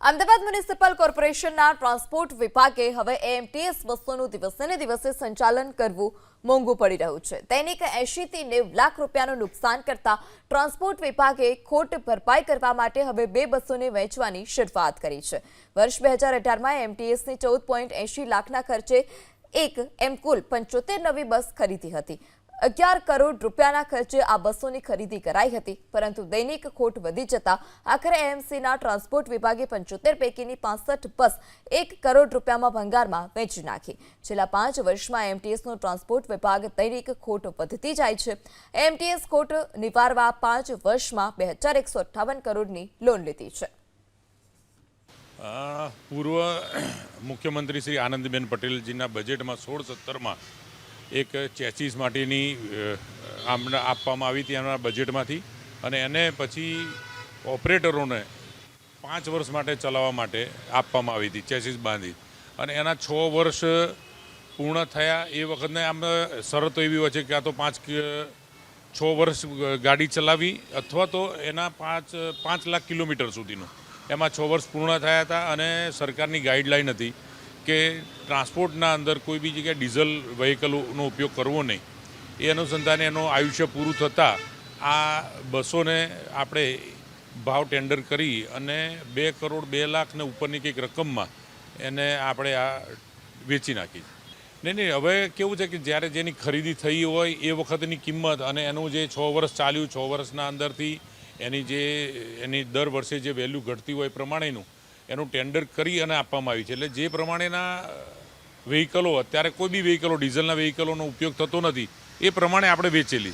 Ahmedabad municipal કોર્પોરેશનના transport વિભાગે હવે એએમટીએસ બસોનું દિવસે દિવસે સંચાલન કરવું મોંઘું પડી રહ્યું છે। દૈનિક 80 થી 90 લાખ રૂપિયાનું નુકસાન કરતા ટ્રાન્સપોર્ટ વિભાગે ખોટ ભરપાઈ કરવા માટે હવે 2 બસોને વેચવાની શરૂઆત કરી છે। વર્ષ 2018માં એએમટીએસની 14.80 લાખના ખર્ચે એક કુલ 75 નવી બસ ખરીદી હતી। 11 કરોડ રૂપિયાના ખર્ચે આ બસોની ખરીદી કરાઈ હતી, પરંતુ દૈનિક ખોટ વધી જતા આખરે એએમસીના ટ્રાન્સપોર્ટ વિભાગે 75 પૈકીની 65 બસ 1 કરોડ રૂપિયામાં ભંગારમાં વેચી નાખી। છેલ્લા 5 વર્ષમાં એએમટીએસનો ટ્રાન્સપોર્ટ વિભાગ દૈનિક ખોટ વધતી જાય છે। એએમટીએસ ખોટ નિવારવા 5 વર્ષમાં 2158 કરોડની લોન લીધી છે। પૂર્વ મુખ્યમંત્રી શ્રી આનંદીબેન પટેલજીના બજેટમાં 16-17માં એક ચેસીસ માટેની આપવામાં આવી હતી એમના બજેટમાંથી, અને એને પછી ઓપરેટરોને 5 વર્ષ માટે ચલાવવા માટે આપવામાં આવી હતી, ચેસીસ બાંધી, અને એના 6 વર્ષ પૂર્ણ થયા એ વખતને આમ શરતો એવી હોય છે કે આ તો 6 વર્ષ ગાડી ચલાવી અથવા તો એના 5 લાખ કિલોમીટર સુધીનું, એમાં 6 વર્ષ પૂર્ણ થયા હતા। અને સરકારની ગાઈડલાઈન હતી કે ટ્રાન્સપોર્ટના અંદર કોઈ બી જગ્યાએ ડીઝલ વ્હીકલોનો ઉપયોગ કરવો નહીં। એ અનુસંધાને એનું આયુષ્ય પૂરું થતાં આ બસોને આપણે ભાવ ટેન્ડર કરી અને 2 કરોડ 2 લાખને ઉપરની કંઈક રકમમાં એને આપણે આ વેચી નાખી। નહીં, હવે કેવું છે કે જ્યારે જેની ખરીદી થઈ હોય એ વખતની કિંમત અને એનું જે 6 વર્ષ ચાલ્યું, 6 વર્ષના અંદરથી એની દર વર્ષે જે વેલ્યુ ઘટતી હોય એ પ્રમાણેનું એનું ટેન્ડર કરી અને આપવામાં આવ્યું છે। એટલે જે પ્રમાણેના વ્હીકલો અત્યારે કોઈ બી વ્હીકલો ડીઝલના વ્હીકલોનો ઉપયોગ થતો નથી એ પ્રમાણે આપણે વેચેલી છે।